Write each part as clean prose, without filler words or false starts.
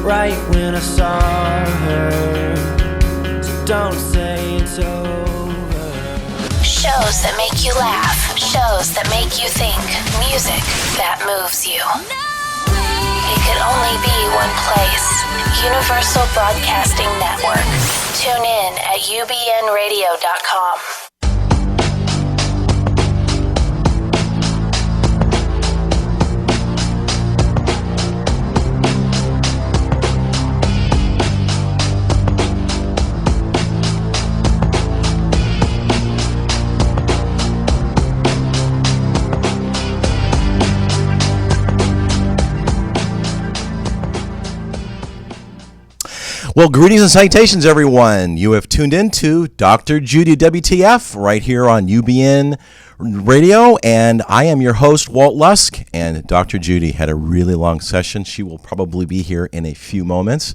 right when I saw her. So don't say it's over. Shows that make you laugh. Shows that make you think. Music that moves you. It could only be one place. Universal Broadcasting Network. Tune in at ubnradio.com. Well, greetings and salutations, everyone. You have tuned in to Dr. Judy WTF right here on UBN Radio, and I am your host, Walt Lusk, and Dr. Judy had a really long session. She will probably be here in a few moments.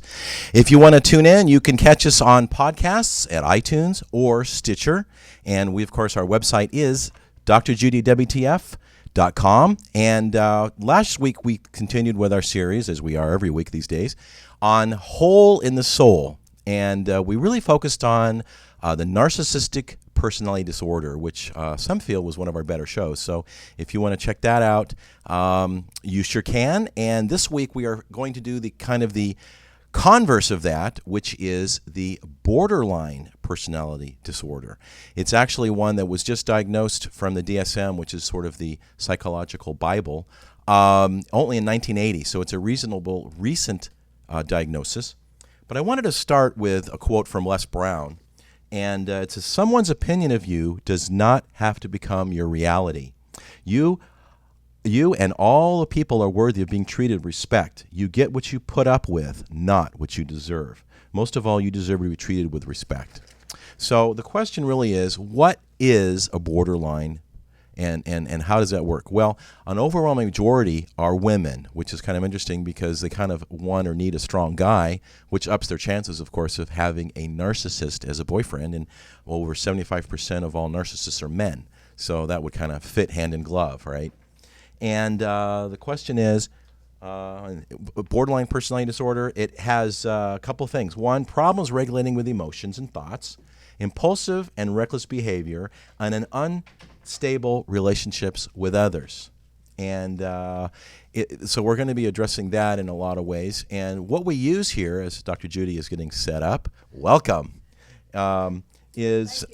If you want to tune in, you can catch us on podcasts at iTunes or Stitcher, and we, of course, our website is drjudywtf.com, and last week we continued with our series, as we are every week these days, on Hole in the Soul, and we really focused on the narcissistic personality disorder, which some feel was one of our better shows. So if you want to check that out, you sure can. And this week we are going to do the kind of the converse of that, which is the borderline personality disorder. It's actually one that was just diagnosed from the DSM, which is sort of the psychological Bible, only in 1980. So it's a reasonable recent diagnosis. But I wanted to start with a quote from Les Brown, and it says, "Someone's opinion of you does not have to become your reality. You and all the people are worthy of being treated with respect. You get what you put up with, not what you deserve. Most of all, you deserve to be treated with respect." So the question really is, what is a borderline and how does that work? Well, an overwhelming majority are women, which is kind of interesting because they kind of want or need a strong guy, which ups their chances, of course, of having a narcissist as a boyfriend. And over 75% of all narcissists are men. So that would kind of fit hand in glove, right? And the question is, borderline personality disorder, it has a couple things. One, problems regulating with emotions and thoughts, impulsive and reckless behavior, and an unstable relationships with others. And so we're going to be addressing that in a lot of ways. And what we use here, as Dr. Judy is getting set up, welcome, is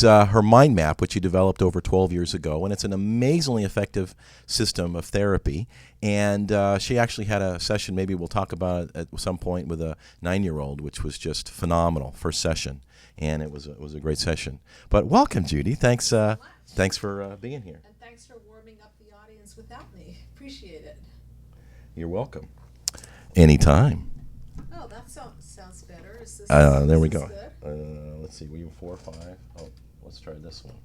her mind map, which she developed over 12 years ago. And it's an amazingly effective system of therapy. And she actually had a session, maybe we'll talk about it at some point, with a 9-year-old, which was just phenomenal, first session. And it was a great session. But welcome, Judy. Thanks for being here. And thanks for warming up the audience without me. Appreciate it. You're welcome. Anytime. Oh, that sounds better. Is this, there we go. Good? Let's see. We were 4 or 5. Oh, let's try this one.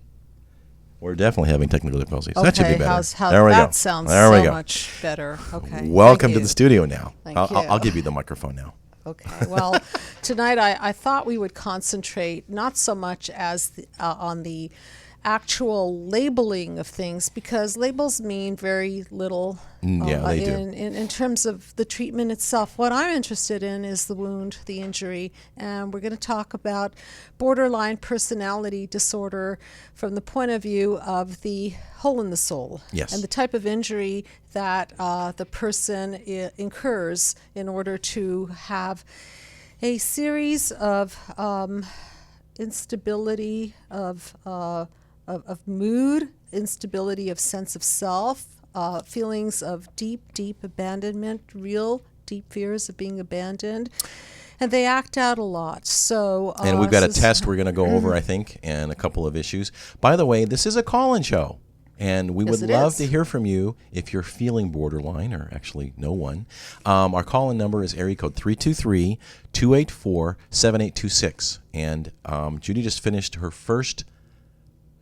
We're definitely having technical difficulties. Okay, That should be better. There we go. That sounds there we so go. much better. Okay. Welcome to the studio now. Thank you. I'll give you the microphone now. Okay. Well, tonight I thought we would concentrate not so much as on the actual labeling of things, because labels mean very little they do. in terms of the treatment itself. What I'm interested in is the wound, the injury, and we're going to talk about borderline personality disorder from the point of view of the hole in the soul. Yes. And the type of injury that the person incurs in order to have a series of instability of mood, instability of sense of self, feelings of deep abandonment, real deep fears of being abandoned. And they act out a lot. So, and we've got a test we're going to go over, I think, and a couple of issues. By the way, this is a call-in show. And we would love to hear from you if you're feeling borderline, or actually no one. Our call-in number is area code 323-284-7826. And Judy just finished her first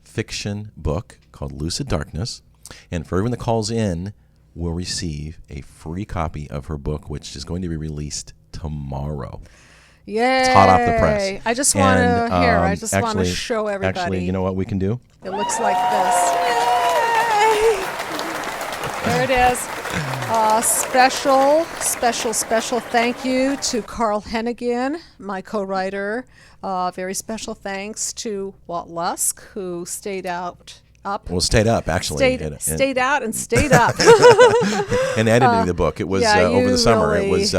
fiction book called Lucid Darkness. And for everyone that calls in, will receive a free copy of her book, which is going to be released tomorrow. Yay! It's hot off the press. I just want to I just want to actually- show everybody. Actually, you know what we can do? It looks like this. There it is. Special thank you to Carl Hennigan, my co-writer. Very special thanks to Walt Lusk, who stayed up. Stayed up, actually. Stayed out and stayed up. And editing the book. It was over the summer. Really, it was,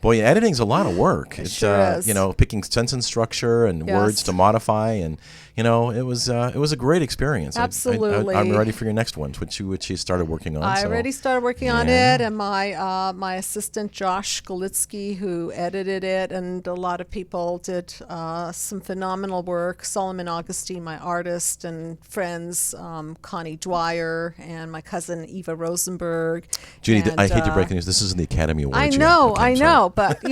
editing's a lot of work. It's, sure is. picking sentence structure and words to modify. And, it was a great experience. Absolutely. I'm ready for your next one, which you started working on. I already started working on it, and my assistant Josh Golitsky, who edited it, and a lot of people did some phenomenal work. Solomon Augustine, my artist, and friends, Connie Dwyer, and my cousin Eva Rosenberg. Judy, and, I hate to break the news. This isn't the Academy Awards. I yet. know, Okay, I sorry. know, but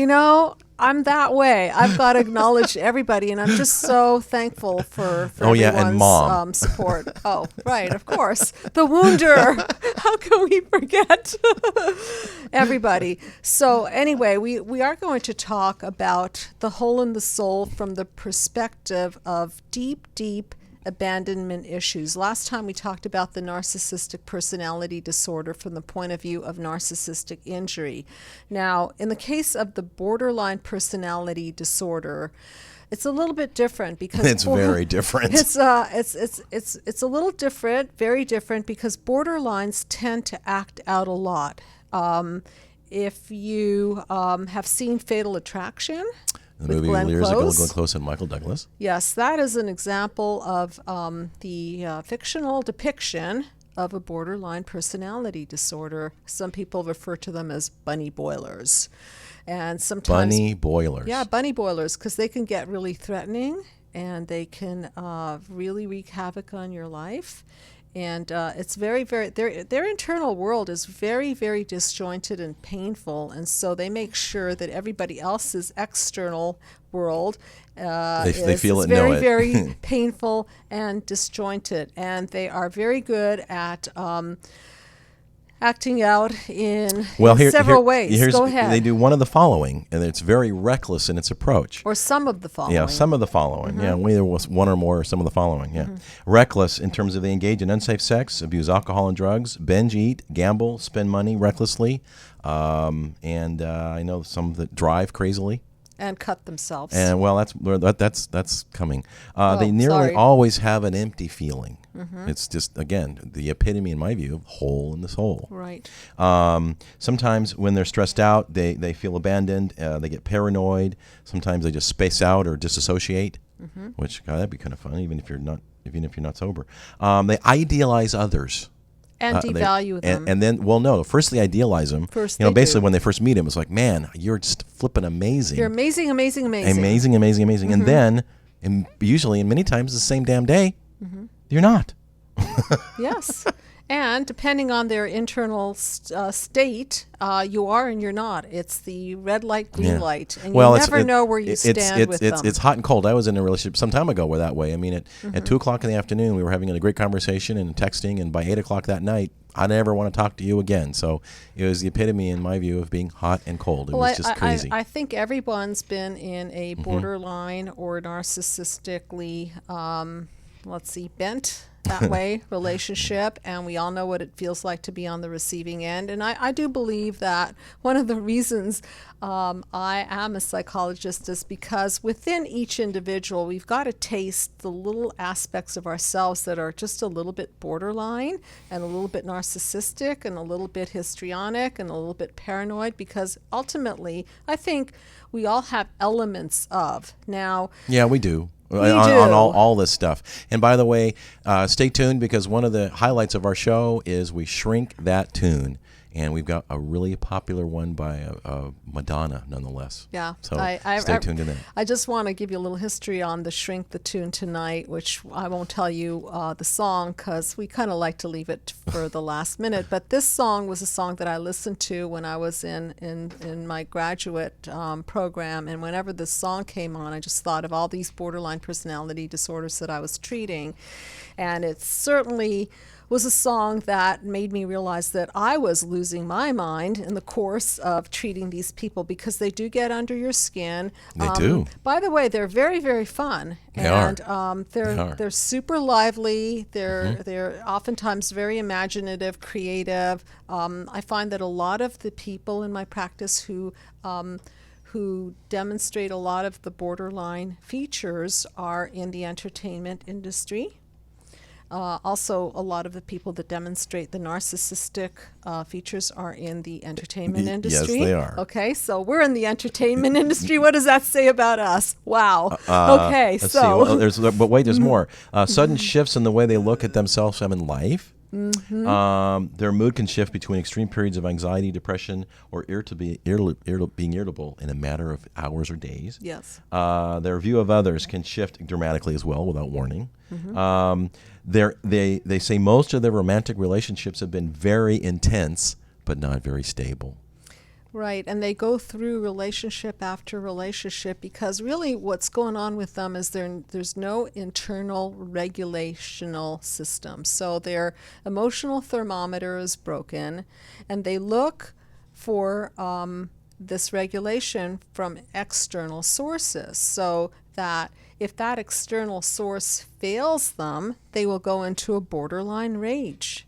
I'm that way. I've got to acknowledge everybody, and I'm just so thankful for and Mom. support. Oh, right, of course. The Wounder. How can we forget everybody? So anyway, we are going to talk about the hole in the soul from the perspective of deep abandonment issues. Last time we talked about the narcissistic personality disorder from the point of view of narcissistic injury. Now, in the case of the borderline personality disorder, it's a little bit different because it's very different. It's a little different, very different, because borderlines tend to act out a lot. If you have seen Fatal Attraction, the movie years ago, Glenn Close and Michael Douglas. Yes, that is an example of the fictional depiction of a borderline personality disorder. Some people refer to them as bunny boilers. And sometimes Bunny boilers. Yeah, bunny boilers, because they can get really threatening, and they can really wreak havoc on your life. And it's very, very, their internal world is very, very disjointed and painful. And so they make sure that everybody else's external world they feel is it, know very, it. very painful and disjointed. And they are very good at acting out in several ways. Go ahead. They do one of the following, and it's very reckless in its approach. Or some of the following. Yeah, some of the following. Mm-hmm. Yeah, either was one or more, or some of the following. Yeah, reckless in terms of they engage in unsafe sex, abuse alcohol and drugs, binge eat, gamble, spend money recklessly, and I know some that drive crazily. And cut themselves. And that's coming. They nearly always have an empty feeling. Mm-hmm. It's just, again, the epitome, in my view, of hole in the soul. Right. Sometimes when they're stressed out, they feel abandoned. They get paranoid. Sometimes they just space out or disassociate, which that'd be kind of fun, even if you're not sober. They idealize others. And devalue them. And then, no. First they idealize them. Basically when they first meet him, it's like, man, you're just flipping amazing. You're amazing. Amazing. Mm-hmm. And then, and usually and many times the same damn day, you're not. Yes. And depending on their internal state, you are and you're not. It's the red light, green light. And you never know where you stand with them. It's hot and cold. I was in a relationship some time ago where that way. I mean, at 2 o'clock in the afternoon, we were having a great conversation and texting, and by 8 o'clock that night, I never want to talk to you again. So it was the epitome, in my view, of being hot and cold. It was just crazy. I think everyone's been in a borderline or narcissistically, bent that way relationship, and we all know what it feels like to be on the receiving end. And I do believe that one of the reasons I am a psychologist is because within each individual, we've got to taste the little aspects of ourselves that are just a little bit borderline and a little bit narcissistic and a little bit histrionic and a little bit paranoid, because ultimately I think we all have elements of. Now, yeah, we do. On all this stuff. And by the way, stay tuned, because one of the highlights of our show is we shrink that tune. And we've got a really popular one by Madonna, nonetheless. Yeah. So stay tuned to that. I just want to give you a little history on the Shrink the Tune tonight, which I won't tell you the song because we kind of like to leave it for the last minute. But this song was a song that I listened to when I was in my graduate program. And whenever this song came on, I just thought of all these borderline personality disorders that I was treating. And it's certainly was a song that made me realize that I was losing my mind in the course of treating these people, because they do get under your skin. They do. By the way, they're very, very fun. They are. They're super lively. They're oftentimes very imaginative, creative. I find that a lot of the people in my practice who demonstrate a lot of the borderline features are in the entertainment industry. Also, a lot of the people that demonstrate the narcissistic features are in the entertainment industry. Yes, they are. Okay, so we're in the entertainment industry. What does that say about us? Wow. Okay, Let's so. see. Well, but wait, there's more. Sudden shifts in the way they look at themselves and in life. Their mood can shift between extreme periods of anxiety, depression, or being irritable in a matter of hours or days. Yes. Their view of others can shift dramatically as well, without warning. They say most of their romantic relationships have been very intense, but not very stable. Right, and they go through relationship after relationship because really what's going on with them is there's no internal regulational system. So their emotional thermometer is broken, and they look for this regulation from external sources. So that if that external source fails them, they will go into a borderline rage.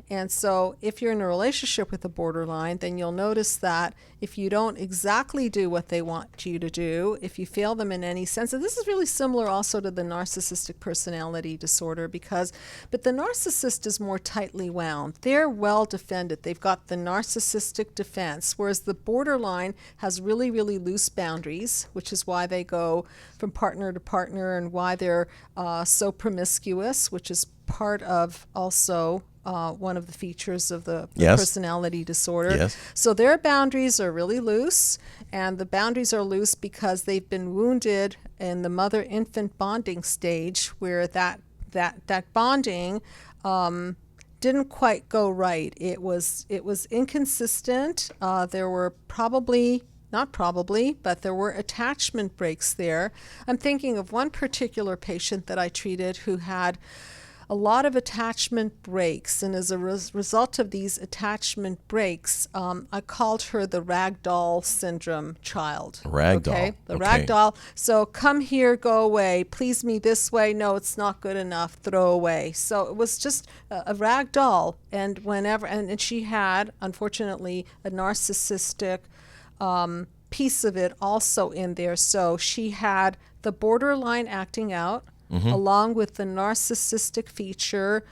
And so if you're in a relationship with a borderline, then you'll notice that if you don't exactly do what they want you to do, if you fail them in any sense, and this is really similar also to the narcissistic personality disorder, but the narcissist is more tightly wound. They're well defended. They've got the narcissistic defense, whereas the borderline has really, really loose boundaries, which is why they go from partner to partner and why they're so promiscuous, which is part of also one of the features of the personality disorder. Yes. So their boundaries are really loose, and the boundaries are loose because they've been wounded in the mother-infant bonding stage, where that bonding didn't quite go right. It was inconsistent. There were not probably, but there were attachment breaks there. I'm thinking of one particular patient that I treated who had a lot of attachment breaks, and as a result of these attachment breaks, I called her the ragdoll syndrome child. Ragdoll. Okay? The ragdoll. So come here, go away, please me this way, no, it's not good enough, throw away. So it was just a ragdoll, and and she had, unfortunately, a narcissistic piece of it also in there. So she had the borderline acting out, along with the narcissistic feature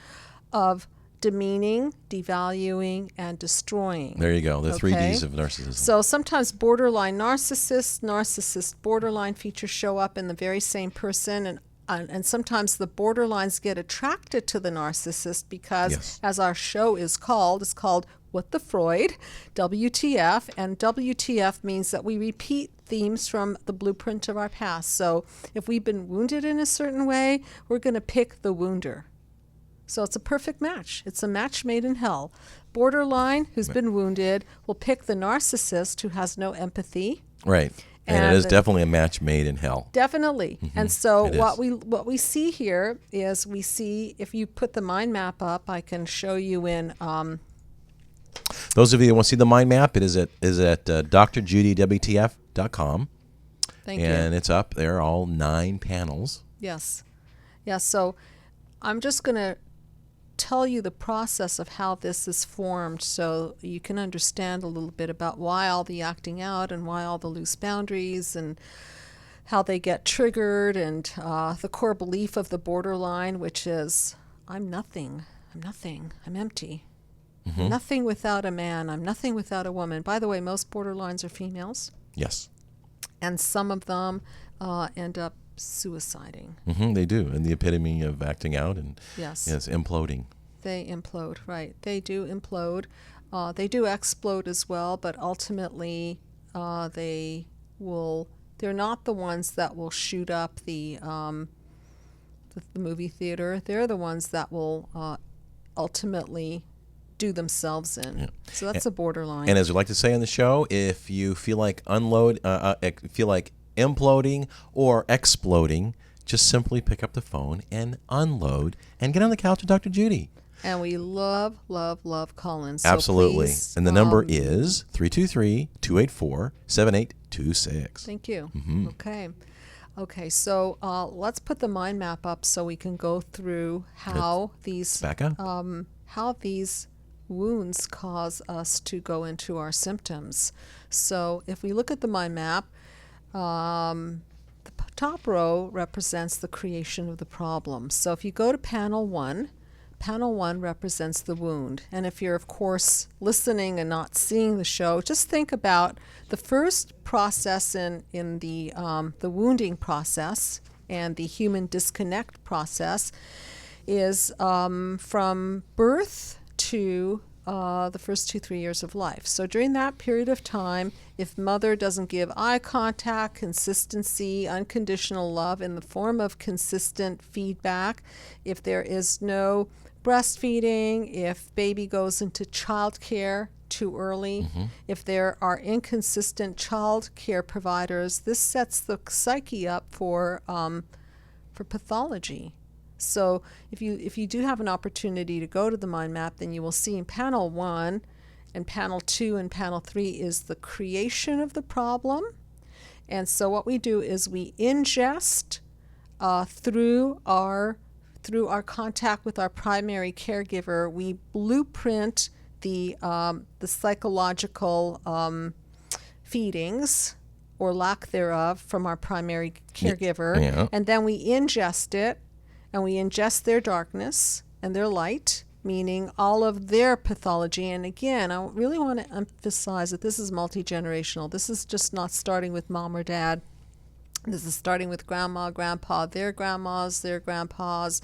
of demeaning, devaluing, and destroying. There you go, the 3Ds of narcissism. So sometimes borderline narcissist, borderline features show up in the very same person, and sometimes the borderlines get attracted to the narcissist because, as our show is called, it's called What the Freud, WTF, and WTF means that we repeat themes from the blueprint of our past. So if we've been wounded in a certain way, we're going to pick the wounder. So it's a perfect match. It's a match made in hell. Borderline, who's been wounded, will pick the narcissist who has no empathy. Right. And it is definitely a match made in hell. Definitely. And so what we see here is we see, if you put the mind map up, I can show you in... Those of you who want to see the mind map, it is at drjudywtf.com. Thank you. And it's up there, all 9 panels. Yes. Yeah, so I'm just going to tell you the process of how this is formed so you can understand a little bit about why all the acting out and why all the loose boundaries and how they get triggered, and the core belief of the borderline, which is, I'm nothing, I'm empty. I'm nothing without a man, I'm nothing without a woman. By the way, most borderlines are females. Yes. And some of them end up suiciding. They do, and the epitome of acting out and imploding. They implode, right. They do implode. They do explode as well, but ultimately they're not the ones that will shoot up the movie theater. They're the ones that will ultimately do themselves in. Yeah. So that's a borderline. And as we like to say on the show, if you feel like imploding or exploding, just simply pick up the phone and unload and get on the couch with Dr. Judy. And we love, love, love call-ins. So Absolutely. please, And the number is 323-284-7826. Thank you. Okay. Okay, so let's put the mind map up so we can go through how these Back up. how these wounds cause us to go into our symptoms. So if we look at the mind map, the top row represents the creation of the problem. So if you go to panel 1 represents the wound. And if you're, of course, listening and not seeing the show, just think about the first process in the wounding process and the human disconnect process is from birth to the first 2-3 years of life. So during that period of time, if mother doesn't give eye contact, consistency, unconditional love in the form of consistent feedback, if there is no breastfeeding, if baby goes into child care too early, if there are inconsistent child care providers, this sets the psyche up for pathology. So if you do have an opportunity to go to the mind map, then you will see in panel 1 and panel 2 and panel 3 is the creation of the problem. And so what we do is we ingest through our contact with our primary caregiver, we blueprint the psychological feedings or lack thereof from our primary caregiver, and then we ingest it, and we ingest their darkness and their light, meaning all of their pathology. And again, I really want to emphasize that this is multi-generational. This is just not starting with mom or dad. This is starting with grandma, grandpa, their grandmas, their grandpas,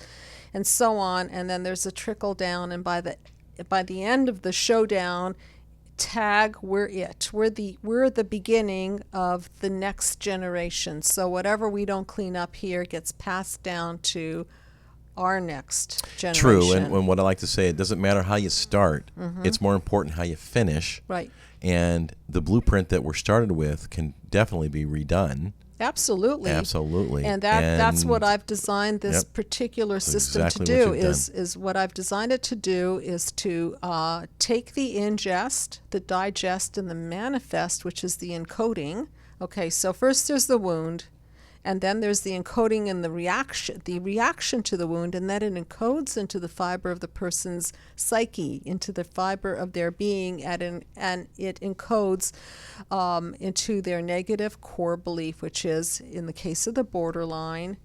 and so on. And then there's a trickle down, and by the end of the showdown, tag, we're it. We're the beginning of the next generation. So whatever we don't clean up here gets passed down to our next generation. True, and what I like to say, it doesn't matter how you start. It's more important how you finish. Right. And the blueprint that we're started with can definitely be redone. Absolutely. And that's what I've designed this particular system to do is what I've designed it to do is to take the ingest, the digest, and the manifest, which is the encoding. Okay, so first there's the wound, and then there's the encoding and the reaction to the wound, and then it encodes into the fiber of the person's psyche, into the fiber of their being, and it encodes into their negative core belief, which is, in the case of the borderline,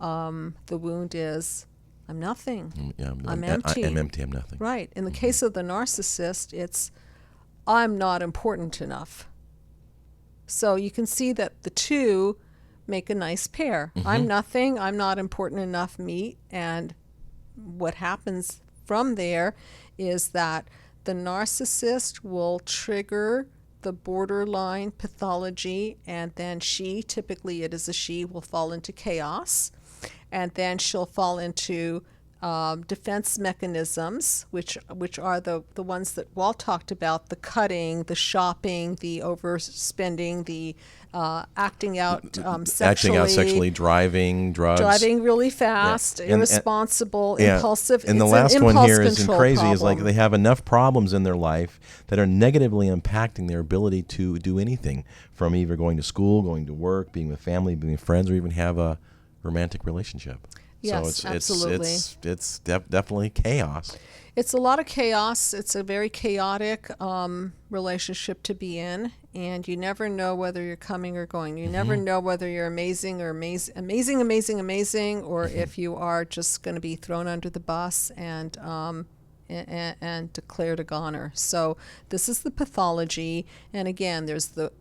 the wound is, I'm nothing. I'm empty. I'm empty, I'm nothing. Right. In the case of the narcissist, it's, I'm not important enough. So you can see that the two make a nice pair. I'm nothing, I'm not important enough, me. And what happens from there is that the narcissist will trigger the borderline pathology, and then she, typically it is a she, will fall into chaos, and then she'll fall into defense mechanisms, which are the ones that Walt talked about: the cutting, the shopping, the overspending, the acting out sexually, driving, drugs, driving really fast, irresponsible, impulsive. And the last one here is crazy. Is like they have enough problems in their life that are negatively impacting their ability to do anything, from either going to school, going to work, being with family, being with friends, or even have a romantic relationship. Yes, so absolutely. It's definitely chaos. It's a lot of chaos. It's a very chaotic relationship to be in, and you never know whether you're coming or going. You never know whether you're amazing or amazing, or if you are just going to be thrown under the bus and declared a goner. So this is the pathology, and again, there's the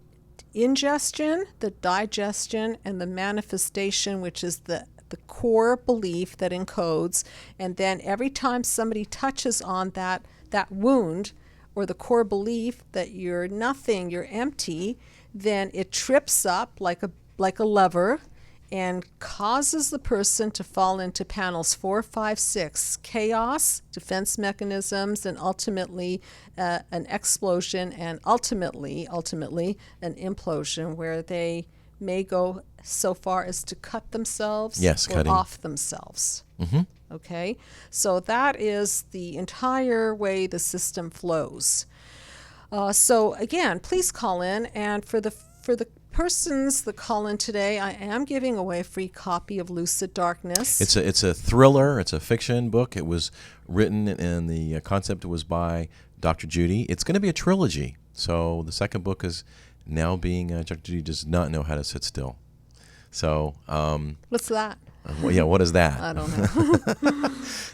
ingestion, the digestion, and the manifestation, which is the core belief that encodes. And then every time somebody touches on that wound or the core belief that you're nothing, you're empty, then it trips up like a lever and causes the person to fall into panels 4, 5, 6, chaos, defense mechanisms, and ultimately an explosion, and ultimately an implosion, where they may go so far as to cut themselves or cutting off themselves. Okay, so that is the entire way the system flows. So again, please call in, and for the persons that call in today, I am giving away a free copy of Lucid Darkness. It's a thriller. It's a fiction book. It was written, and the concept was by Dr. Judy. It's going to be a trilogy. So the second book is now being Dr. Judy does not know how to sit still. So What's that? well, yeah, what is that? I don't know.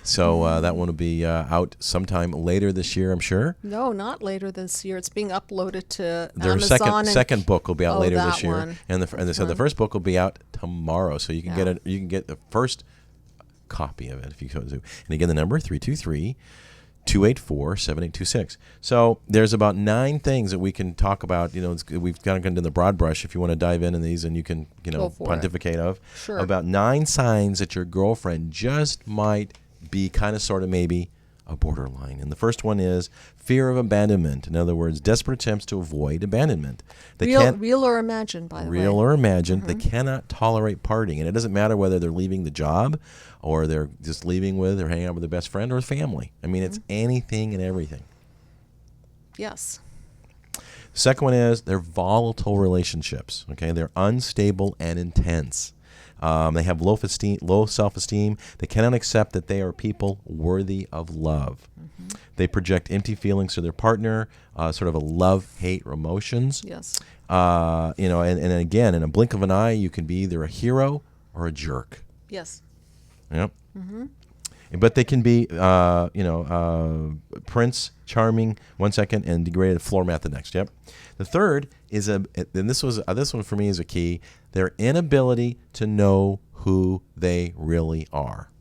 So that one will be out sometime later this year, I'm sure. No, not later this year. It's being uploaded to Their Amazon. second book will be out later that this year, one. and they said the first book will be out tomorrow. So you can get it. You can get the first copy of it if you go to. And again, the number 323-284-7826. So there's about 9 things that we can talk about. We've kind of gone to the broad brush if you want to dive into these, and you can pontificate of Sure. about 9 signs that your girlfriend just might be kind of sort of maybe a borderline. And the first one is fear of abandonment. In other words, desperate attempts to avoid abandonment. Real or imagined, by the way. Real or imagined. They cannot tolerate parting. And it doesn't matter whether they're leaving the job or they're just leaving with or hanging out with their best friend or family. I mean, it's anything and everything. Yes. The second one is they're volatile relationships. Okay, they're unstable and intense. They have low self-esteem. They cannot accept that they are people worthy of love. They project empty feelings to their partner, sort of a love-hate emotions. Yes. And again, in a blink of an eye, you can be either a hero or a jerk. Yes. Yep. But they can be, Prince Charming 1 second and degraded floor mat the next. Yep. The third is and this one for me is a key. Their inability to know who they really are.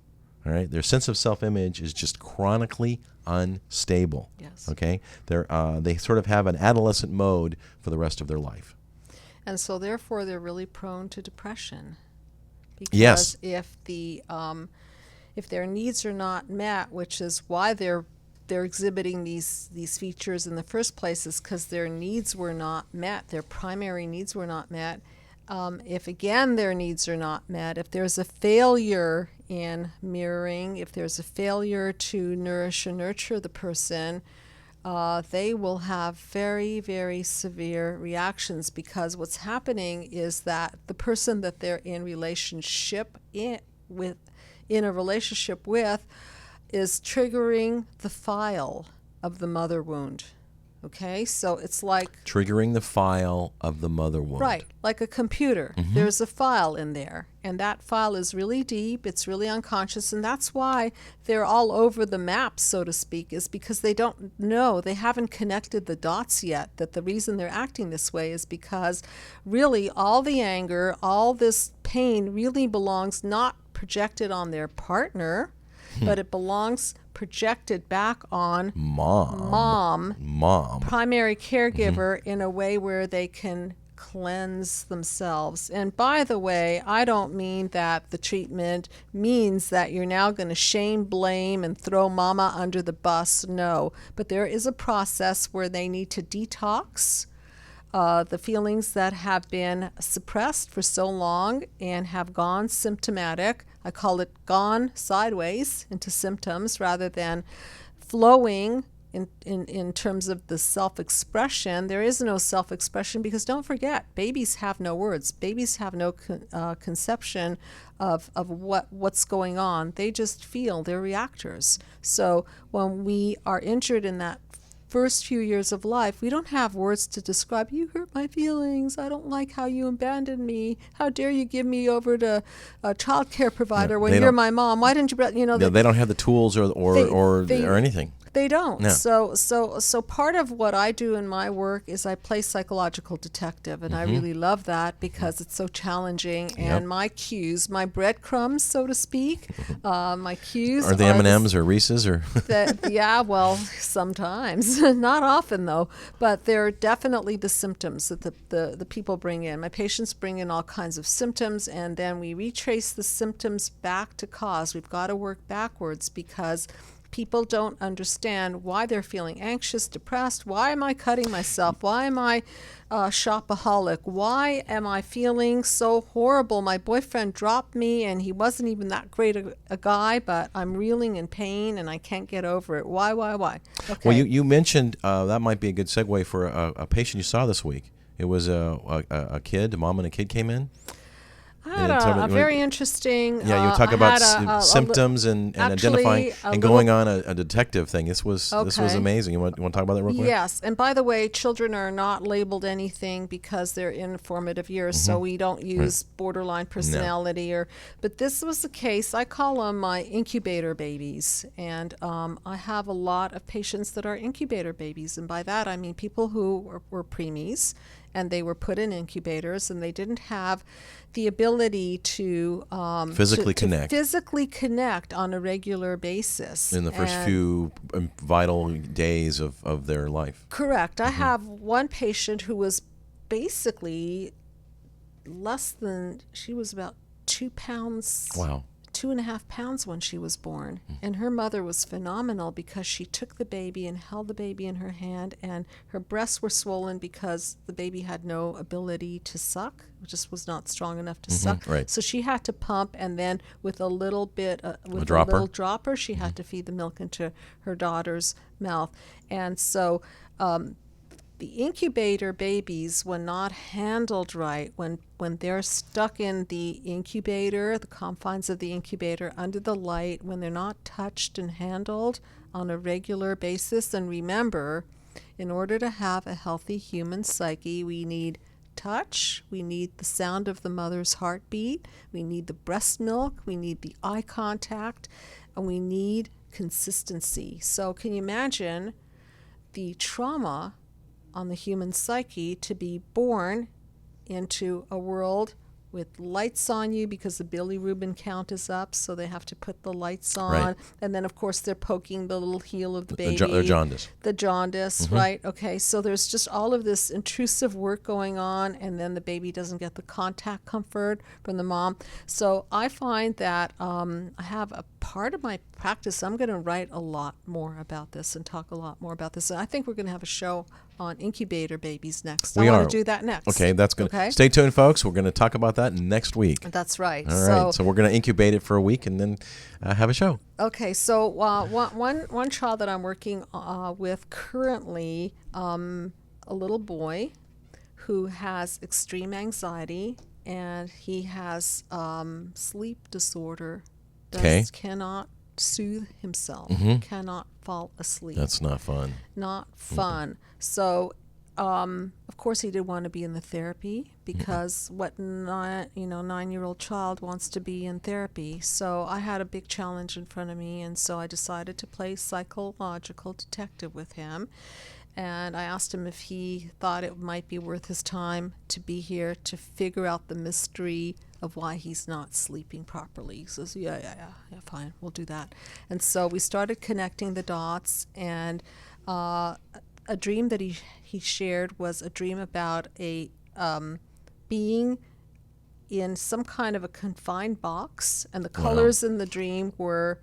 All right. Their sense of self-image is just chronically unstable. Yes. Okay. They sort of have an adolescent mode for the rest of their life. And so therefore they're really prone to depression. Because Yes. if their needs are not met, which is why they're exhibiting these features in the first place, is because their needs were not met, their primary needs were not met. If again their needs are not met, if there's a failure in mirroring, if there's a failure to nourish and nurture the person, they will have very, very severe reactions, because what's happening is that the person that they're in a relationship with is triggering the file of the mother wound. Okay, so it's like Triggering the file of the mother wound. right, like a computer. There's a file in there, and that file is really deep. It's really unconscious, and that's why they're all over the map, so to speak, is because they don't know, they haven't connected the dots yet, that the reason they're acting this way is because really all the anger, all this pain really belongs not projected on their partner, but it belongs projected back on mom, primary caregiver, in a way where they can cleanse themselves. And by the way, I don't mean that the treatment means that you're now going to shame, blame, and throw mama under the bus. No, but there is a process where they need to detox the feelings that have been suppressed for so long and have gone symptomatic. I call it gone sideways into symptoms rather than flowing in terms of the self-expression. There is no self-expression because don't forget, babies have no words. Babies have no conception of what's going on. They just feel. They're reactors. So when we are injured in that first few years of life, we don't have words to describe, you hurt my feelings, I don't like how you abandoned me, how dare you give me over to a child care provider when you're my mom, why didn't you, they don't have the tools or anything. They don't. No. So part of what I do in my work is I play psychological detective, and I really love that because it's so challenging. And my cues, my breadcrumbs, so to speak, my cues are the M&Ms or Reese's or yeah, well, sometimes, not often though, but they're definitely the symptoms that the people bring in. My patients bring in all kinds of symptoms, and then we retrace the symptoms back to cause. We've got to work backwards because people don't understand why they're feeling anxious, depressed. Why am I cutting myself? Why am I shopaholic? Why am I feeling so horrible? My boyfriend dropped me and he wasn't even that great a guy, but I'm reeling in pain and I can't get over it. Why? Okay. Well, you mentioned that might be a good segue for a patient you saw this week. It was a kid, a mom and a kid came in. I had a very interesting. Yeah, you talk about symptoms and identifying and going on a detective thing. This was amazing. You want to talk about that real quick? Yes, and by the way, children are not labeled anything because they're in formative years, so we don't use borderline personality But this was the case. I call them my incubator babies, and I have a lot of patients that are incubator babies, and by that I mean people who were preemies. And they were put in incubators, and they didn't have the ability to physically connect on a regular basis in the first few vital days of their life. Correct. I have one patient who was basically she was about 2 pounds. Wow. 2.5 pounds when she was born. And her mother was phenomenal because she took the baby and held the baby in her hand, and her breasts were swollen because the baby had no ability to suck, just was not strong enough to suck. Right. So she had to pump, and then with a little bit, with a dropper. little dropper, she had to feed the milk into her daughter's mouth. And so the incubator babies, when not handled right, when they're stuck in the incubator, the confines of the incubator, under the light, when they're not touched and handled on a regular basis, and remember, in order to have a healthy human psyche, we need touch, we need the sound of the mother's heartbeat, we need the breast milk, we need the eye contact, and we need consistency. So can you imagine the trauma on the human psyche to be born into a world with lights on you because the bilirubin count is up, so they have to put the lights on. Right. And then, of course, they're poking the little heel of the baby. Their jaundice. The jaundice, right? Okay, so there's just all of this intrusive work going on, and then the baby doesn't get the contact comfort from the mom. So I find that I have a part of my practice, I'm going to write a lot more about this and talk a lot more about this. And I think we're going to have a show on incubator babies next. I want to do that next. Okay, that's good. Okay? Stay tuned, folks. We're going to talk about that next week. That's right. All right. So we're going to incubate it for a week and then have a show. Okay. So one child that I'm working with currently, a little boy who has extreme anxiety, and he has sleep disorder. Cannot soothe himself, cannot fall asleep. That's not fun. Not fun. So, of course, he did want to be in the therapy because what 9-year-old child wants to be in therapy. So I had a big challenge in front of me, and so I decided to play psychological detective with him. And I asked him if he thought it might be worth his time to be here to figure out the mystery of why he's not sleeping properly. He says, yeah, fine, we'll do that. And so we started connecting the dots, and a dream that he shared was a dream about a being in some kind of a confined box, and the colors in the dream were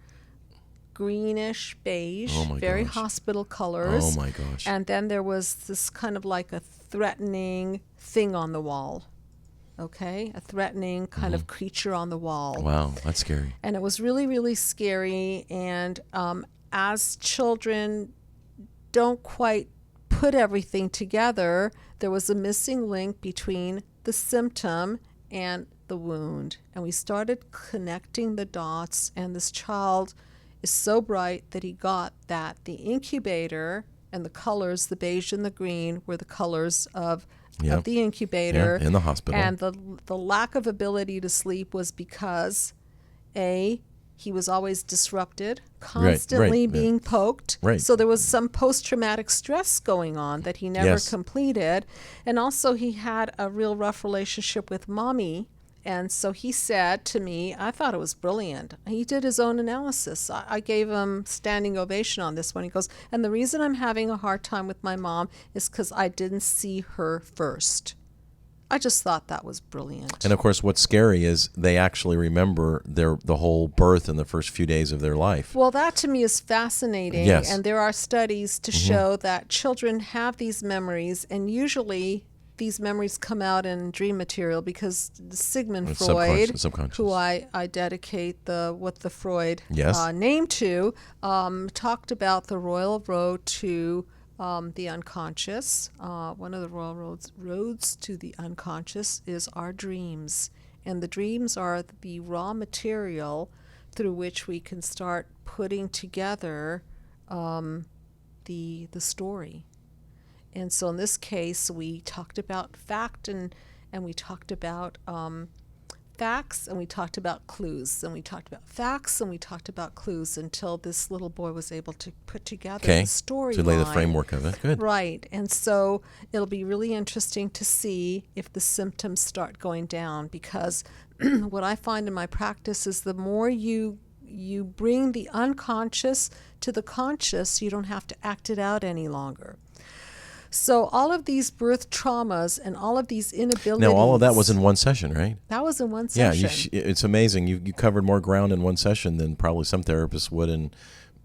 greenish beige, very hospital colors. Oh my gosh. And then there was this kind of like a threatening thing on the wall. Okay? A threatening kind of creature on the wall. Wow, that's scary. And it was really, really scary. And as children don't quite put everything together, there was a missing link between the symptom and the wound. And we started connecting the dots, and this child is so bright that he got that the incubator and the colors, the beige and the green, were the colors of the incubator. In the hospital. And the lack of ability to sleep was because, he was always disrupted, constantly being poked. Right. So there was some post-traumatic stress going on that he never completed. And also he had a real rough relationship with mommy. And so he said to me, I thought it was brilliant. He did his own analysis. I gave him standing ovation on this one. He goes, and the reason I'm having a hard time with my mom is because I didn't see her first. I just thought that was brilliant. And of course, what's scary is they actually remember the whole birth in the first few days of their life. Well, that to me is fascinating. Yes. And there are studies to show that children have these memories, and usually these memories come out in dream material because Sigmund It's Freud, subconscious. who I dedicate what the Freud Yes. name to, talked about the royal road to the unconscious. One of the royal roads to the unconscious is our dreams. And the dreams are the raw material through which we can start putting together the story. And so in this case, we talked about fact and we talked about facts, and we talked about clues, and we talked about facts, and we talked about clues until this little boy was able to put together the story to lay the line. framework of it. Good. Right. And so it'll be really interesting to see if the symptoms start going down, because what I find in my practice is the more you bring the unconscious to the conscious, you don't have to act it out any longer. So all of these birth traumas and all of these inabilities. Now, all of that was in one session, right? That was in one session. Yeah, it's amazing. You covered more ground in one session than probably some therapists would in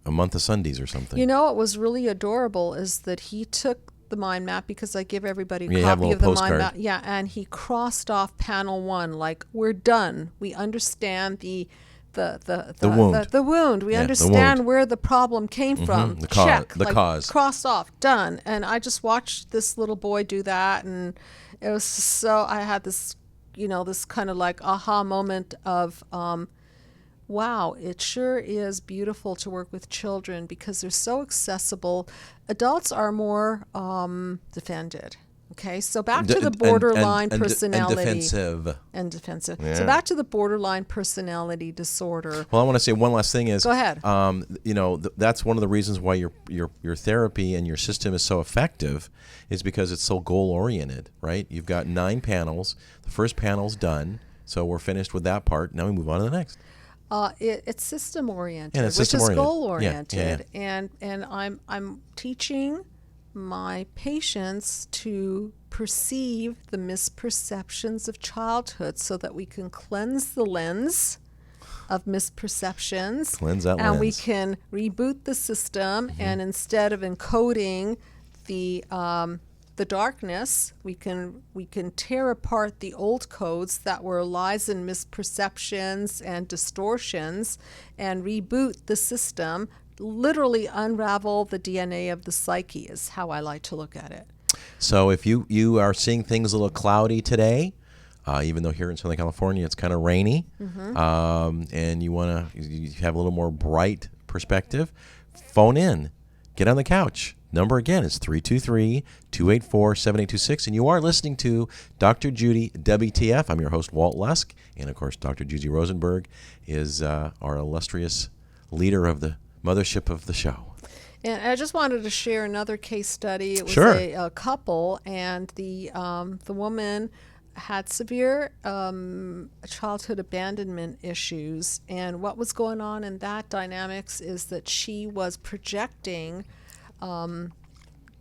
a month of Sundays or something. You know what was really adorable is that he took the mind map, because I give everybody a Yeah, you have a copy of little the postcard. mind map. Yeah, and he crossed off panel 1, like, we're done. We understand the wound. The wound. We Yeah, the understand wound. where the problem came from. The cause. Check. The like, cause. Crossed off. Done. And I just watched this little boy do that, and it was so. I had this, this kind of like aha moment of, wow, it sure is beautiful to work with children because they're so accessible. Adults are more defended. Okay, so back to the borderline personality. And defensive. Yeah. So back to the borderline personality disorder. Well, I want to say one last thing is. Go ahead. That's one of the reasons why your therapy and your system is so effective, is because it's so goal oriented, right? You've got 9 panels. The first panel's done, so we're finished with that part. Now we move on to the next. It's system oriented, Yeah, it's which system-oriented. is goal oriented, Yeah. and I'm teaching my patients to perceive the misperceptions of childhood so that we can cleanse the lens of misperceptions. Cleanse that and we lens. can reboot the system, and instead of encoding the darkness, we can tear apart the old codes that were lies and misperceptions and distortions, and reboot the system. Literally unravel the DNA of the psyche is how I like to look at it. So if you are seeing things a little cloudy today, even though here in Southern California it's kind of rainy, and you have a little more bright perspective, phone in, get on the couch. Number again is 323-284-7826, and you are listening to Dr. Judy WTF. I'm your host, Walt Lusk, and of course Dr. Judy Rosenberg is our illustrious leader of the mothership of the show. And I just wanted to share another case study. It was Sure. a couple, and the woman had severe childhood abandonment issues. And what was going on in that dynamics is that she was projecting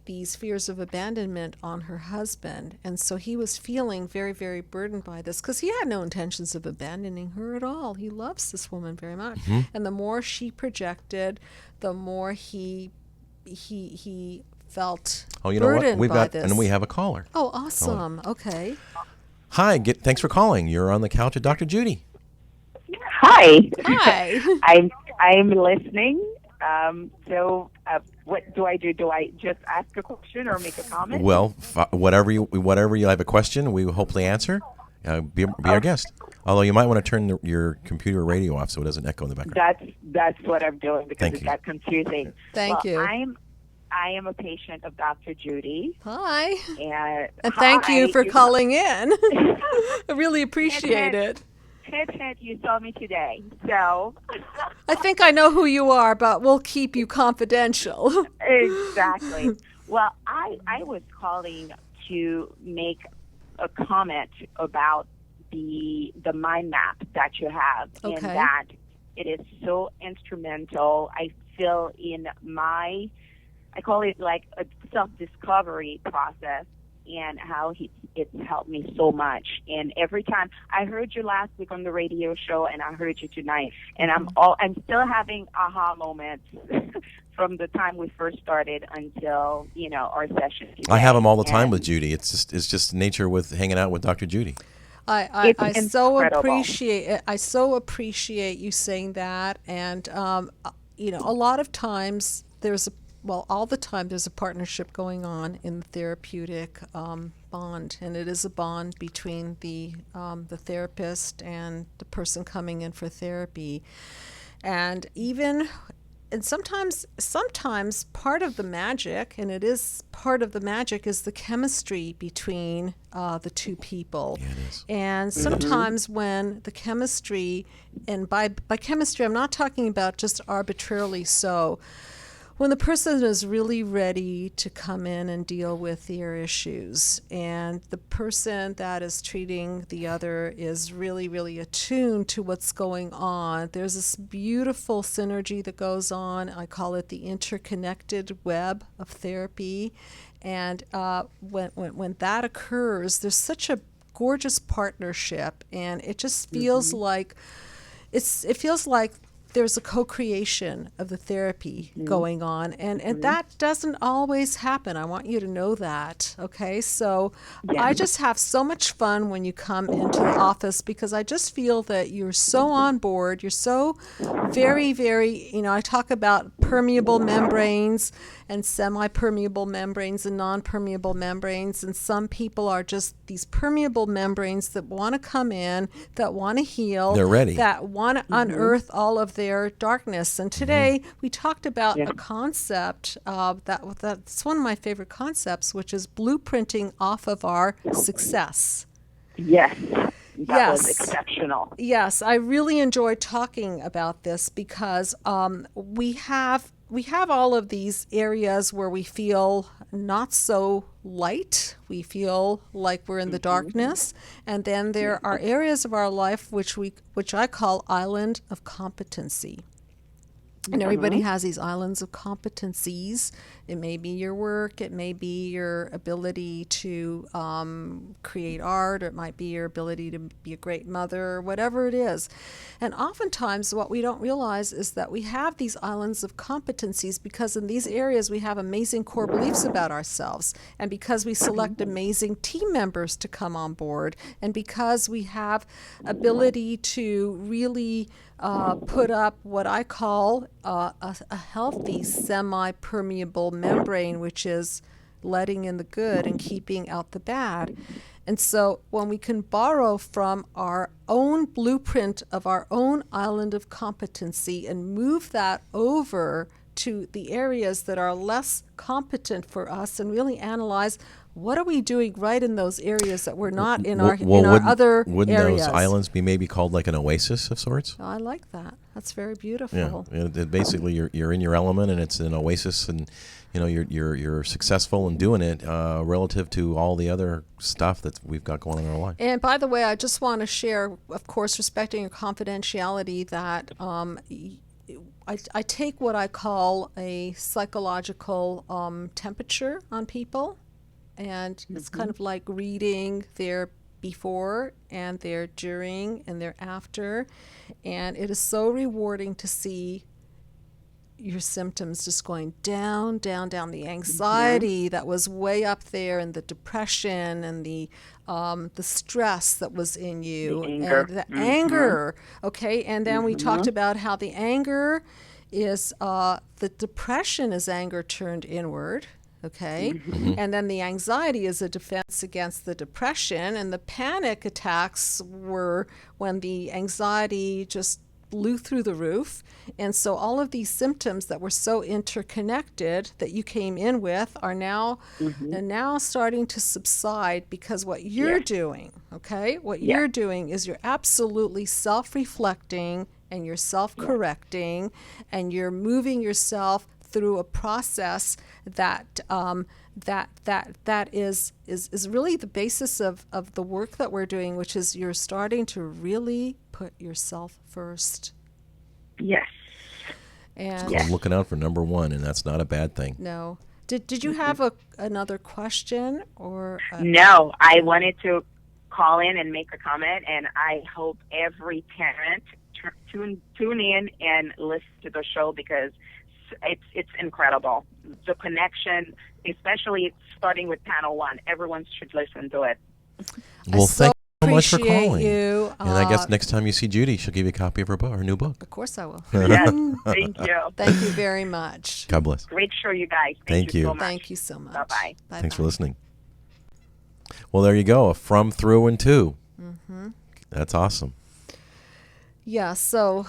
these fears of abandonment on her husband. And so he was feeling very, very burdened by this, because he had no intentions of abandoning her at all. He loves this woman very much. And the more she projected, the more he felt burdened by this. And we have a caller. Oh, awesome. Okay. Hi, thanks for calling. You're on the couch with Dr. Judy. Hi. Hi. I'm listening. So what do I do? Do I just ask a question or make a comment? Well, whatever you have a question, we will hopefully answer. Be our guest. Although you might want to turn your computer or radio off so it doesn't echo in the background. That's what I'm doing because Thank it you. got confusing. Thank you. I am a patient of Dr. Judy. Hi. And thank you for hi. calling in. I really appreciate it. Hint, you saw me today. So I think I know who you are, but we'll keep you confidential. exactly. Well, I was calling to make a comment about the mind map that you have, and Okay. that it is so instrumental. I feel in I call it like a self-discovery process, and how it's helped me so much. And every time I heard you last week on the radio show, and I heard you tonight, and I'm still having aha moments from the time we first started until our session today. I have them all the time with Judy. It's just nature with hanging out with Dr. Judy. I so incredible. appreciate you saying that, and a lot of times all the time there's a partnership going on in the therapeutic bond, and it is a bond between the therapist and the person coming in for therapy, and sometimes part of the magic, and it is part of the magic, is the chemistry between the two people. Yeah, it is. And sometimes when the chemistry, and by chemistry I'm not talking about just arbitrarily so, when the person is really ready to come in and deal with their issues, and the person that is treating the other is really, really attuned to what's going on, there's this beautiful synergy that goes on. I call it the interconnected web of therapy. And when that occurs, there's such a gorgeous partnership, and it just feels like it feels like there's a co-creation of the therapy going on, and that doesn't always happen. I want you to know that, okay? So I just have so much fun when you come into the office, because I just feel that you're so on board. You're so very, very, I talk about permeable membranes and semi-permeable membranes and non-permeable membranes, and some people are just these permeable membranes that want to come in, that want to heal. They're ready. That want to unearth all of their darkness. And today we talked about a concept that's one of my favorite concepts, which is blueprinting off of our success. Yes. That was exceptional. Yes, I really enjoyed talking about this, because we have all of these areas where we feel not so light. We feel like we're in the darkness. And then there are areas of our life which I call island of competency. And everybody has these islands of competencies. It may be your work, it may be your ability to create art, or it might be your ability to be a great mother, or whatever it is. And oftentimes what we don't realize is that we have these islands of competencies because in these areas we have amazing core beliefs about ourselves, and because we select amazing team members to come on board, and because we have ability to really put up what I call a healthy semi-permeable membrane, which is letting in the good and keeping out the bad. And so when we can borrow from our own blueprint of our own island of competency and move that over to the areas that are less competent for us, and really analyze what are we doing right in those areas that we're not in our other wouldn't areas. Those islands be maybe called like an oasis of sorts? Oh, I like that. That's very beautiful. Yeah, basically you're in your element, and it's an oasis, and you're successful in doing it relative to all the other stuff that we've got going on in our life. And by the way, I just want to share, of course, respecting your confidentiality, that I take what I call a psychological temperature on people, and it's kind of like reading their before and their during and their after, and it is so rewarding to see your symptoms just going down, down, down. The anxiety that was way up there, and the depression, and the stress that was in you, the anger. And the anger. Okay, and then we talked about how the anger is the depression is anger turned inward. Okay, and then the anxiety is a defense against the depression, and the panic attacks were when the anxiety just blew through the roof. And so all of these symptoms that were so interconnected that you came in with are now starting to subside, because what you're doing, you're doing is you're absolutely self-reflecting, and you're self-correcting, and you're moving yourself through a process that is really the basis of the work that we're doing, which is you're starting to really put yourself first. Yes. And I'm looking out for number one, and that's not a bad thing. no. Did you have another question or? No, I wanted to call in and make a comment, and I hope every parent tune in and listen to the show because it's incredible. The connection, especially starting with panel 1, everyone should listen to it. Well, thank you so much for appreciate calling. you. And I guess next time you see Judy, she'll give you a copy of her new book. Of course I will. Yes, thank you. Thank you very much. God bless. Great show, you guys. Thank you. So much. Thank you so much. Bye-bye. Thanks for listening. Well, there you go. A from, through, and to. Mm-hmm. That's awesome. Yeah, so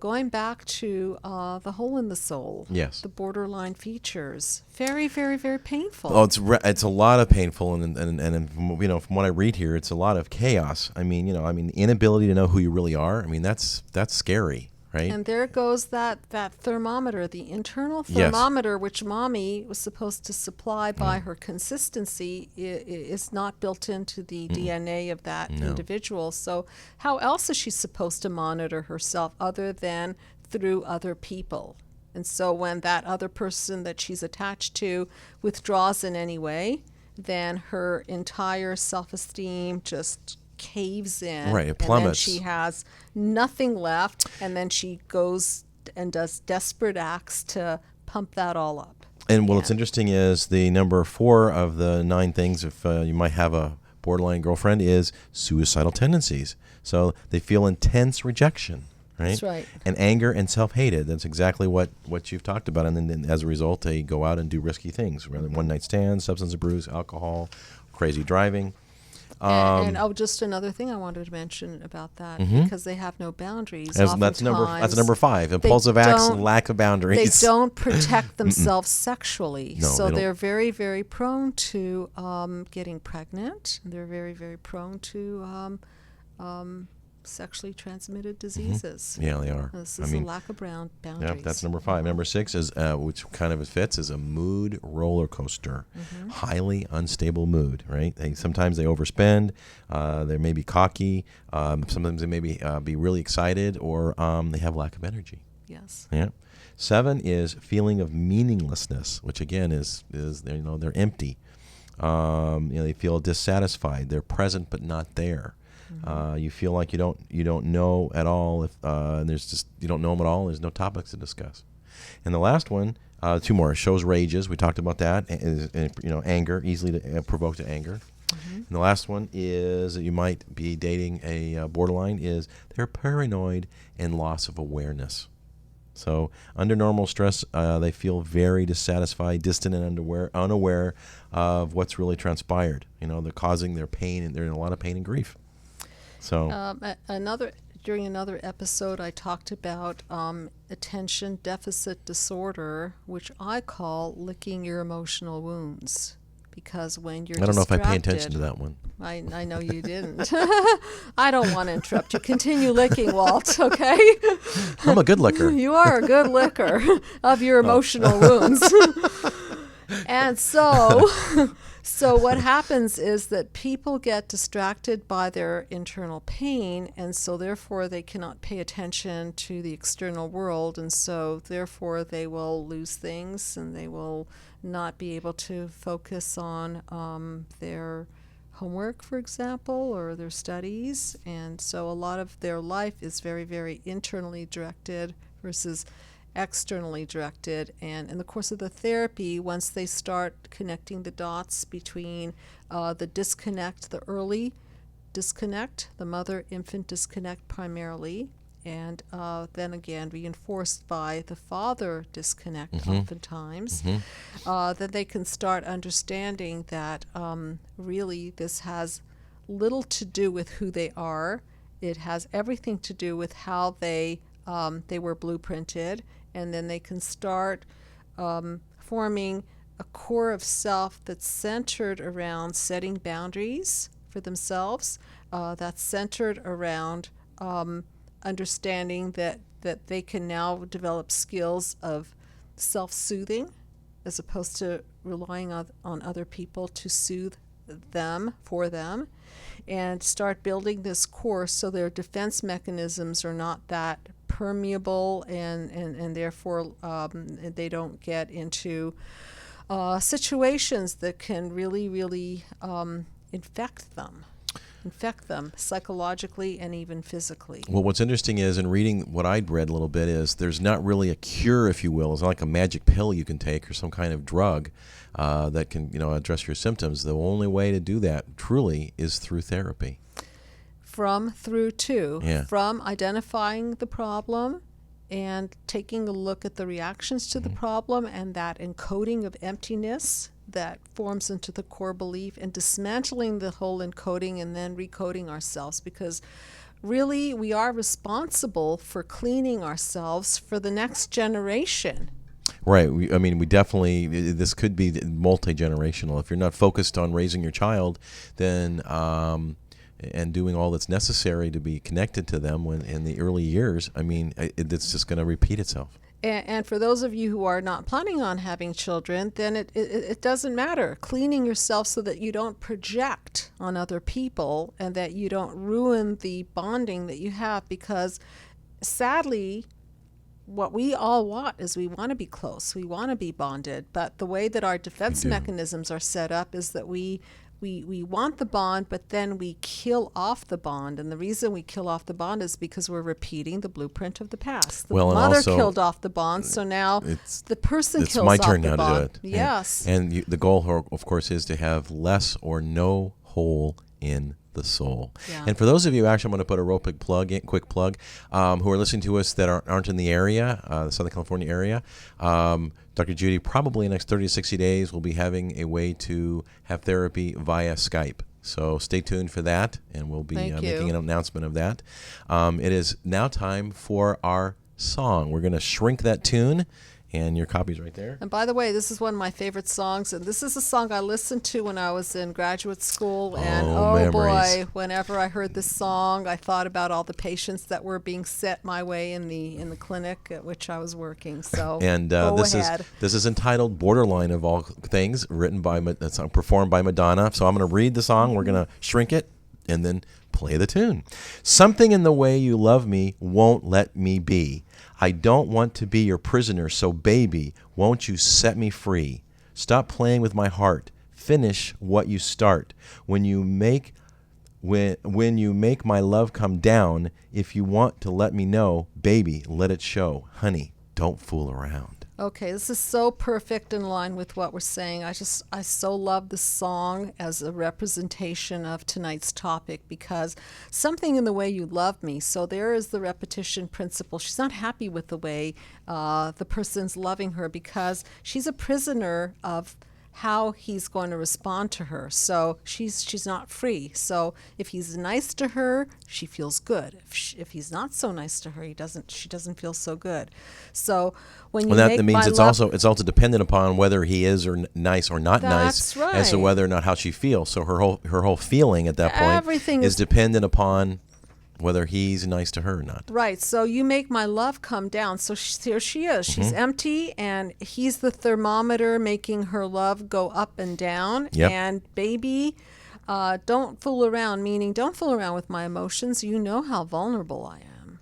going back to the hole in the soul. Yes. The borderline features. Very, very, very painful. Oh, it's a lot of painful, and from what I read here, it's a lot of chaos. I mean, inability to know who you really are. I mean, that's scary, right? And there goes that thermometer, the internal thermometer, which mommy was supposed to supply by her consistency, is not built into the DNA of that individual. So how else is she supposed to monitor herself other than through other people? And so when that other person that she's attached to withdraws in any way, then her entire self-esteem just caves in. Right, it plummets. And then she has nothing left, and then she goes and does desperate acts to pump that all up. And what's interesting is the number 4 of the 9 things, if you might have a borderline girlfriend, is suicidal tendencies. So they feel intense rejection, right? That's right. And anger and self-hated. That's exactly what you've talked about. And then as a result, they go out and do risky things, whether one-night stands, substance abuse, alcohol, crazy driving. Just another thing I wanted to mention about that, because they have no boundaries. That's number 5. Impulsive acts and lack of boundaries. They don't protect themselves sexually, No, so they don't. they're very, very prone to getting pregnant. They're very, very prone to sexually transmitted diseases. Yeah, they are. This is a lack of boundaries. Yep, that's number 5. Number 6 is, which kind of fits, is a mood roller coaster. Highly unstable mood, right? Sometimes they overspend. They may be cocky. Sometimes they may be really excited, or they have lack of energy. Yes. Yeah. 7 is feeling of meaninglessness, which again is they're empty. They feel dissatisfied. They're present but not there. You feel like you don't know at all if you don't know them at all. There's no topics to discuss. And the last one, 2 more, shows rages. We talked about that. Anger, easily provoked to anger. And the last one is that you might be dating a borderline, is they're paranoid and loss of awareness. So under normal stress, they feel very dissatisfied, distant, and unaware of what's really transpired. They're causing their pain, and they're in a lot of pain and grief. So during another episode, I talked about attention deficit disorder, which I call licking your emotional wounds, because when you're I don't know if I pay distracted- attention to that one. I know you didn't. I don't want to interrupt you. Continue licking, Walt, okay? I'm a good licker. You are a good licker of your emotional wounds. And so what happens is that people get distracted by their internal pain, and so therefore they cannot pay attention to the external world, and so therefore they will lose things, and they will not be able to focus on their homework, for example, or their studies. And so a lot of their life is very, very internally directed versus externally directed. And in the course of the therapy, once they start connecting the dots between the disconnect, the early disconnect, the mother-infant disconnect primarily, and then again reinforced by the father disconnect oftentimes, then they can start understanding that really this has little to do with who they are. It has everything to do with how they were blueprinted, and then they can start forming a core of self that's centered around setting boundaries for themselves, that's centered around understanding that they can now develop skills of self-soothing as opposed to relying on other people to soothe them for them, and start building this core so their defense mechanisms are not that permeable, and therefore they don't get into situations that can really infect them psychologically and even physically. Well, what's interesting is, in reading what I'd read a little bit, is there's not really a cure, if you will. It's not like a magic pill you can take or some kind of drug that can, address your symptoms. The only way to do that truly is through therapy. From identifying the problem and taking a look at the reactions to the problem and that encoding of emptiness that forms into the core belief, and dismantling the whole encoding and then recoding ourselves, because really we are responsible for cleaning ourselves for the next generation. Right. We definitely, this could be multi-generational. If you're not focused on raising your child, then and doing all that's necessary to be connected to them when in the early years, it's just going to repeat itself. And for those of you who are not planning on having children, then it doesn't matter. Cleaning yourself so that you don't project on other people and that you don't ruin the bonding that you have, because sadly, what we all want is we want to be close. We want to be bonded. But the way that our defense mechanisms are set up is that we want the bond, but then we kill off the bond. And the reason we kill off the bond is because we're repeating the blueprint of the past. The mother killed off the bond, so now the person kills off the bond. It's my turn now to do it. Yes. And the goal, of course, is to have less or no hole in the soul. Yeah. And for those of you, actually, I'm going to put a real quick plug, who are listening to us that aren't in the area, the Southern California area. Dr. Judy, probably in the next 30 to 60 days, will be having a way to have therapy via Skype. So stay tuned for that, and we'll be making an announcement of that. It is now time for our song. We're going to shrink that tune. And your copy's right there. And by the way, this is one of my favorite songs. And this is a song I listened to when I was in graduate school. And memories. Boy, whenever I heard this song, I thought about all the patients that were being set my way in the clinic at which I was working. So and go this ahead. This is entitled "Borderline" of all things, performed by Madonna. So I'm going to read the song. We're going to shrink it and then play the tune. Something in the way you love me won't let me be. I don't want to be your prisoner, so baby, won't you set me free? Stop playing with my heart. Finish what you start. When you make my love come down, if you want to let me know, baby, let it show. Honey, don't fool around. Okay, this is so perfect in line with what we're saying. I so love this song as a representation of tonight's topic, because something in the way you love me. So there is the repetition principle. She's not happy with the way the person's loving her, because she's a prisoner of how he's going to respond to her. So she's not free. So if he's nice to her, she feels good. If he's not so nice to her, she doesn't feel so good. So when you that means it's also dependent upon whether he is or nice or not nice, right, as to whether or not how she feels. So her whole feeling at that point is dependent upon whether he's nice to her or not. Right. So you make my love come down. So here she is. She's empty, and he's the thermometer making her love go up and down. Yep. And baby, don't fool around, meaning don't fool around with my emotions. You know how vulnerable I am.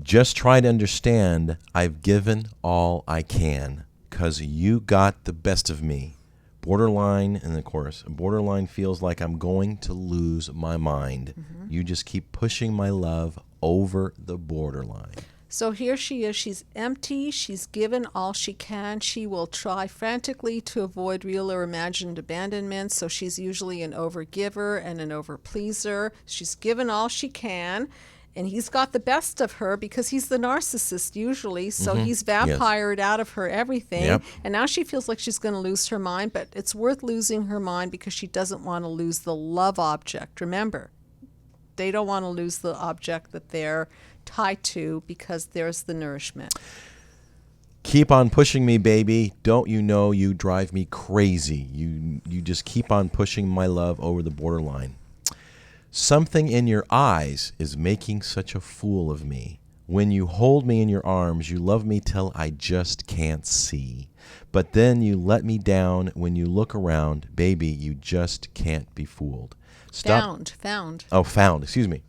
Just try to understand I've given all I can, 'cause you got the best of me. Borderline, in the chorus, borderline feels like I'm going to lose my mind. You just keep pushing my love over the borderline. So here she is. She's empty. She's given all she can. She will try frantically to avoid real or imagined abandonment. So she's usually an overgiver and an overpleaser. She's given all she can. And he's got the best of her because he's the narcissist usually. So he's vampired out of her everything. Yep. And now she feels like she's going to lose her mind. But it's worth losing her mind because she doesn't want to lose the love object. Remember, they don't want to lose the object that they're tied to because there's the nourishment. Keep on pushing me, baby. Don't you know you drive me crazy? You just keep on pushing my love over the borderline. Something in your eyes is making such a fool of me. When you hold me in your arms, you love me till I just can't see. But then you let me down when you look around. Baby, you just can't be fooled. Found. Oh, found. Excuse me.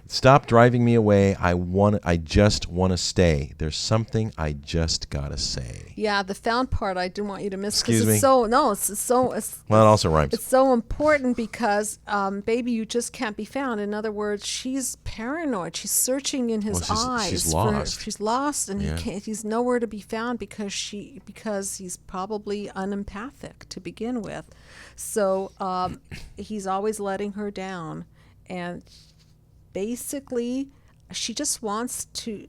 Stop driving me away. I just want to stay. There's something I just gotta say. Yeah, the found part I didn't want you to miss. Excuse me? It's so, no, it's so, it's, Well, it also rhymes. it's so important because, baby, you just can't be found. In other words, she's paranoid. She's searching in his eyes. She's lost. She's lost, and Yeah. he's nowhere to be found because he's probably unempathic to begin with. So he's always letting her down, and basically she just wants to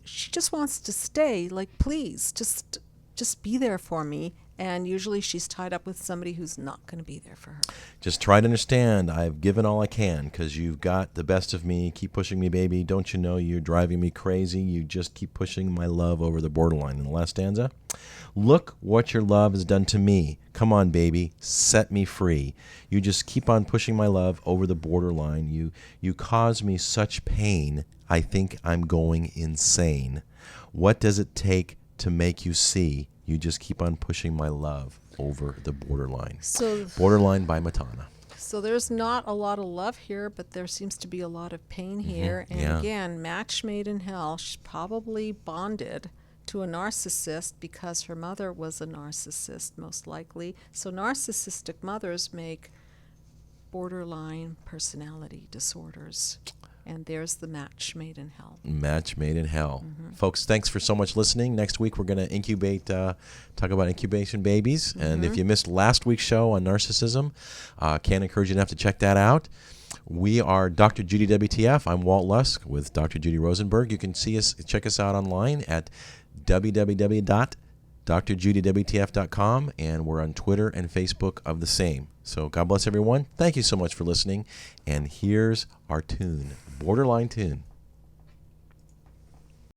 stay, like, please just be there for me. And usually she's tied up with somebody who's not going to be there for her. Just try to understand. I've given all I can because you've got the best of me. Keep pushing me, baby. Don't you know you're driving me crazy? You just keep pushing my love over the borderline. In the last stanza, look what your love has done to me. Come on, baby, set me free. You just keep on pushing my love over the borderline. You cause me such pain. I think I'm going insane. What does it take to make you see? You just keep on pushing my love over the borderline. So Borderline by Matana. So there's not a lot of love here, but there seems to be a lot of pain here. And yeah. again, match made in hell. She's probably bonded to a narcissist because her mother was a narcissist, most likely. So narcissistic mothers make borderline personality disorders. And there's the match made in hell. Match made in hell. Folks, thanks for so much listening. Next week, we're going to talk about incubation babies. And if you missed last week's show on narcissism, can't encourage you enough to check that out. We are Dr. Judy WTF. I'm Walt Lusk with Dr. Judy Rosenberg. You can check us out online at www.drjudywtf.com, and we're on Twitter and Facebook of the same. So God bless everyone. Thank you so much for listening. And here's our tune, Borderline Tune.